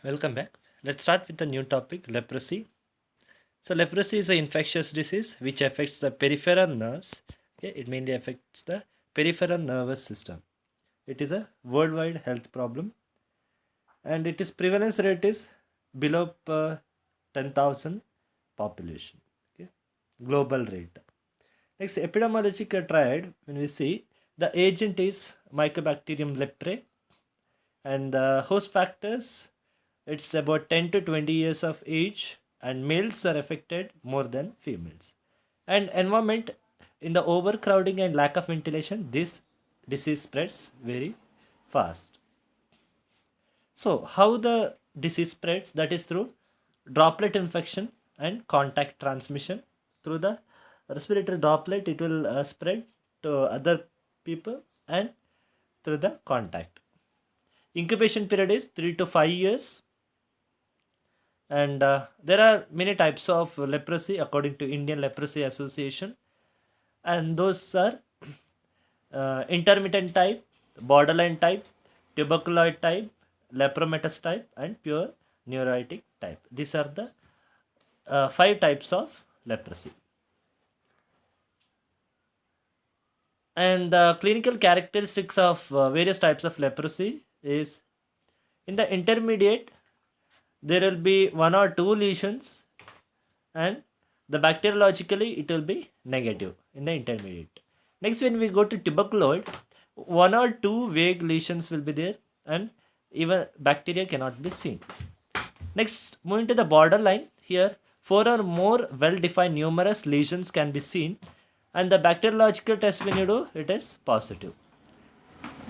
Welcome back. Let's start with the new topic leprosy. So, leprosy is an infectious disease which affects the peripheral nerves. Okay, it mainly affects the peripheral nervous system. It is a worldwide health problem and its prevalence rate is below per 10,000 population. Okay, global rate. Next, epidemiological triad, when we see the agent is Mycobacterium leprae and the host factors it's about 10 to 20 years of age and males are affected more than females and environment in the overcrowding and lack of ventilation this disease spreads very fast. So how the disease spreads, that is through droplet infection and contact transmission through the respiratory droplet. It will spread to other people and through the contact. Incubation period is 3 to 5 years and there are many types of leprosy according to Indian Leprosy Association, and those are intermittent type, borderline type, tuberculoid type, lepromatous type, and pure neurotic type. These are the five types of leprosy. And the clinical characteristics of various types of leprosy is in the intermediate there will be one or two lesions and the bacteriologically it will be negative in the intermediate. Next, when we go to tuberculoid, one or two vague lesions will be there and even bacteria cannot be seen. Next, moving to the borderline, here four or more well defined numerous lesions can be seen and the bacteriological test when you do it is positive.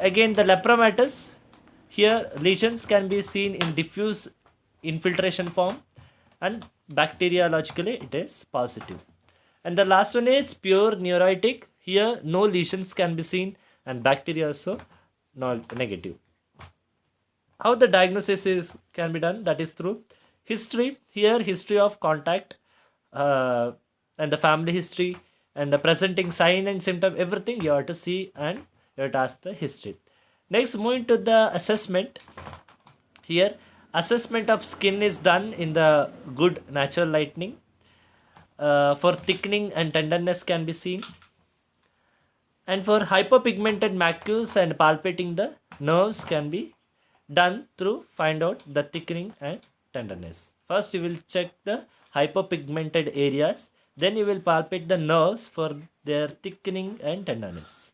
Again, the lepromatous, here lesions can be seen in diffuse infiltration form and bacteriologically it is positive. And the last one is pure neurotic. Here no lesions can be seen and bacteria also not negative. How the diagnosis is can be done, that is through history. Here history of contact uh, and the family history and the presenting sign and symptom, everything you have to see and you have to ask the history. Next, moving to the assessment. Here assessment of skin is done in the good natural lightning. For thickening and tenderness can be seen, and for hypopigmented macules and palpating the nerves can be done through find out the thickening and tenderness. First you will check the hypopigmented areas, then you will palpate the nerves for their thickening and tenderness.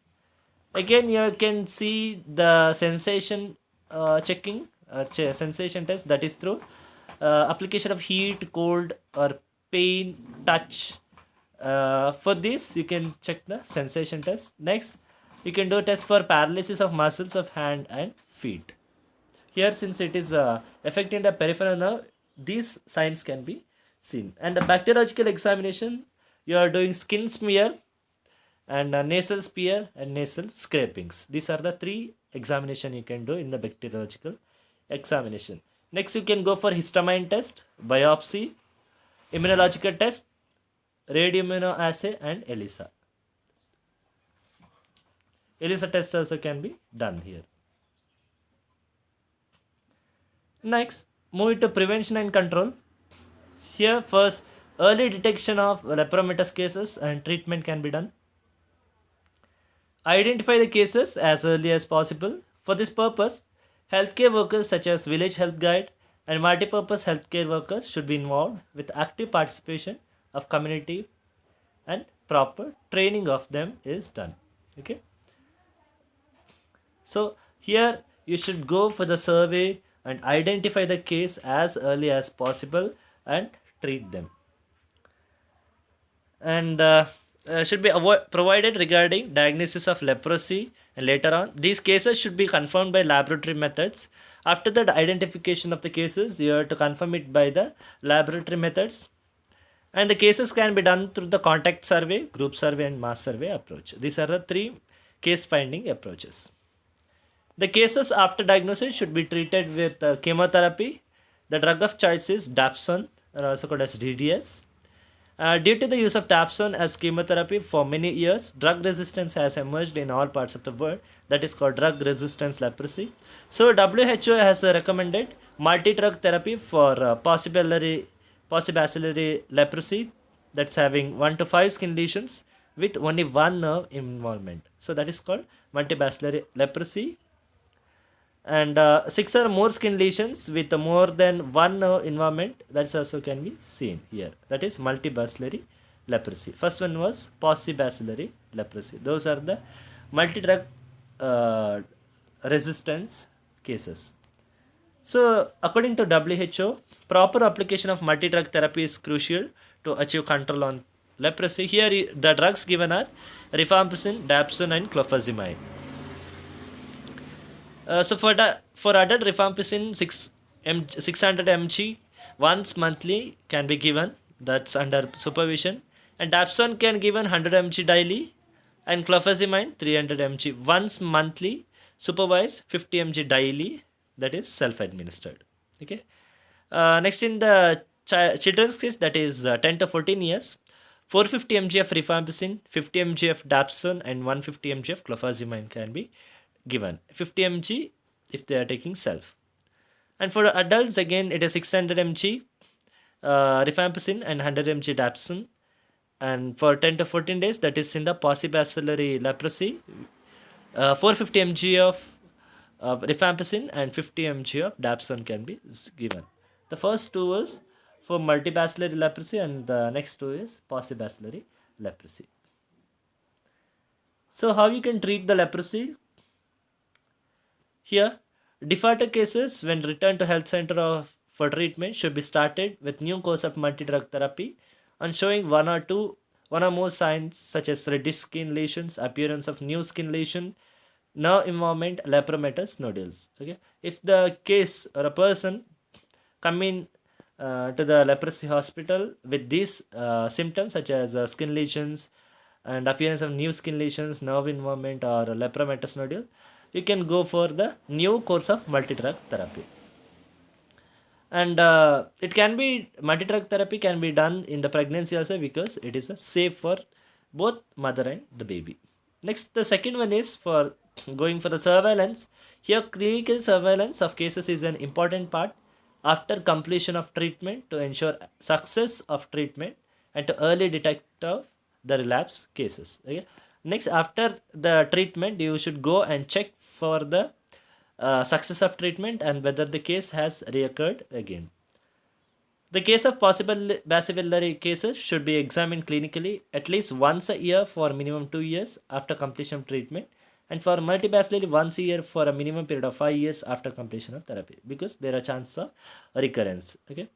Again you can see the sensation checking sensation test, that is through application of heat, cold or pain, touch. For this you can check the sensation test. Next, you can do a test for paralysis of muscles of hand and feet. Here since it is affecting the peripheral nerve, these signs can be seen. And the bacteriological examination, you are doing skin smear and nasal spear and nasal scrapings. These are the three examination you can do in the bacteriological examination. Next, you can go for histamine test, biopsy, immunological test, radioimmunoassay, and ELISA. ELISA test also can be done here. Next, move to prevention and control. Here, first, early detection of lepromatous cases and treatment can be done. Identify the cases as early as possible. For this purpose, healthcare workers such as village health guide and multipurpose healthcare workers should be involved with active participation of community and proper training of them is done. Okay. So here you should go for the survey and identify the case as early as possible and treat them. And should be provided regarding diagnosis of leprosy, and later on these cases should be confirmed by laboratory methods. After the identification of the cases you have to confirm it by the laboratory methods, and the cases can be done through the contact survey, group survey, and mass survey approach. These are the three case finding approaches. The cases after diagnosis should be treated with chemotherapy. The drug of choice is dapsone, or also called as DDS. Due to the use of dapsone as chemotherapy for many years, drug resistance has emerged in all parts of the world. That is called drug resistance leprosy. So WHO has recommended multi-drug therapy for possibulary leprosy that's having 1 to 5 skin lesions with only one nerve involvement. So that is called multibacillary leprosy, and 6 or more skin lesions with more than one involvement, that's also can be seen here. That is multibacillary leprosy. First one was possibacillary leprosy. Those are the multi-drug uh, resistance cases. So according to WHO, proper application of multi-drug therapy is crucial to achieve control on leprosy. Here the drugs given are rifampicin, dapsone and clofazimine. So for adult rifampicin 600 mg once monthly can be given. That's under supervision. And dapsone can given 100 mg daily, and clofazimine 300 mg once monthly, supervised 50 mg daily. That is self-administered. Okay. Next in the children's case, that is 10 to 14 years, 450 mg of rifampicin, 50 mg of dapsone, and 150 mg of clofazimine can be given. 50 mg if they are taking self. And for adults, again, it is 600 mg rifampicin and 100 mg dapsone. And for 10 to 14 days, that is in the possibacillary leprosy, 450 mg of rifampicin and 50 mg of dapsone can be given. The first two is for multibacillary leprosy, and the next two is possibacillary leprosy. So how you can treat the leprosy? Here, defaulted cases when returned to health center for treatment should be started with new course of multi-drug therapy on showing one or more signs such as reddish skin lesions, appearance of new skin lesion, nerve involvement, lepromatous nodules. Okay, if the case or a person come in to the leprosy hospital with these symptoms such as skin lesions and appearance of new skin lesions, nerve involvement, or lepromatous nodule, you can go for the new course of multi-drug therapy. And it can be multi-drug therapy can be done in the pregnancy also, because it is safe for both mother and the baby. Next, the second one is for going for the surveillance. Here, clinical surveillance of cases is an important part after completion of treatment to ensure success of treatment and to early detect of the relapse cases. Okay. Next, after the treatment, you should go and check for the success of treatment and whether the case has reoccurred again. The case of possible bacillary cases should be examined clinically at least once a year for minimum 2 years after completion of treatment, and for multibacillary once a year for a minimum period of 5 years after completion of therapy, because there are chances of recurrence. Okay.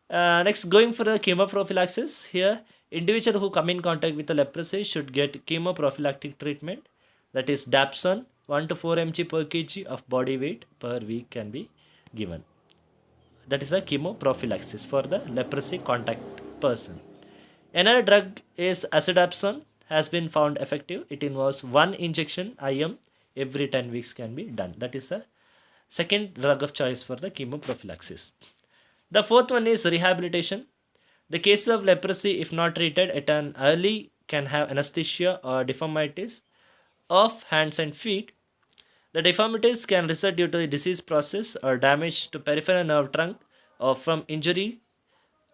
Next, going for the chemoprophylaxis. Here, individual who come in contact with the leprosy should get chemoprophylactic treatment. That is dapsone 1 to 4 mg per kg of body weight per week can be given. That is a chemoprophylaxis for the leprosy contact person. Another drug is acidapsone, has been found effective. It involves one injection IM every 10 weeks can be done. That is a second drug of choice for the chemoprophylaxis. The fourth one is rehabilitation. The cases of leprosy, if not treated at an early, can have anesthesia or deformities of hands and feet. The deformities can result due to the disease process or damage to peripheral nerve trunk or from injury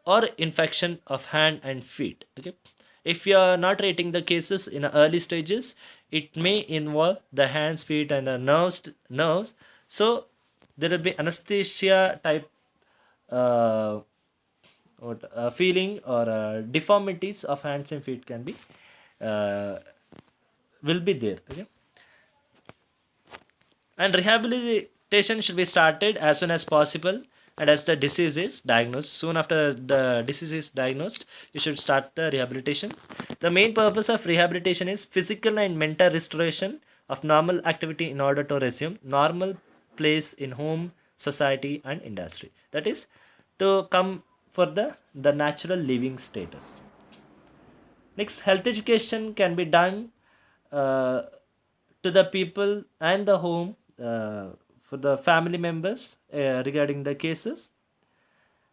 or infection of hand and feet. Okay. If you are not treating the cases in the early stages, it may involve the hands, feet, and the nerves. So there will be anesthesia type uh, feeling or deformities of hands and feet can be uh, will be there. Okay. And rehabilitation should be started as soon as possible, and as the disease is diagnosed. Soon after the disease is diagnosed, you should start the rehabilitation. The main purpose of rehabilitation is physical and mental restoration of normal activity in order to resume normal place in home, society, and industry. That is to come for the natural living status. Next, health education can be done uh, to the people and the home, for the family members regarding the cases,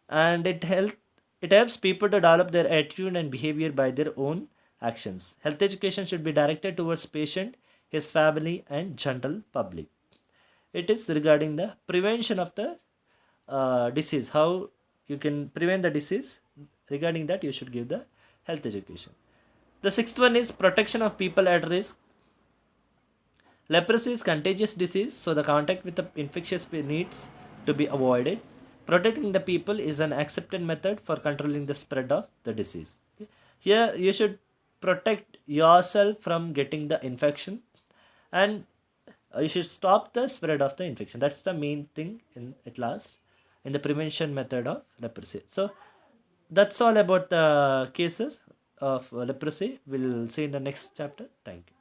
and it help It helps people to develop their attitude and behavior by their own actions. Health education should be directed towards patient, his family, and general public. It is regarding the prevention of the disease, how you can prevent the disease. Regarding that, you should give the health education. The sixth one is protection of people at risk. Leprosy is contagious disease, so the contact with the infectious needs to be avoided. Protecting the people is an accepted method for controlling the spread of the disease. Okay. Here, you should protect yourself from getting the infection, and you should stop the spread of the infection. That's the main thing in at last in the prevention method of leprosy. So that's all about the cases of leprosy. We'll see in the next chapter. Thank you.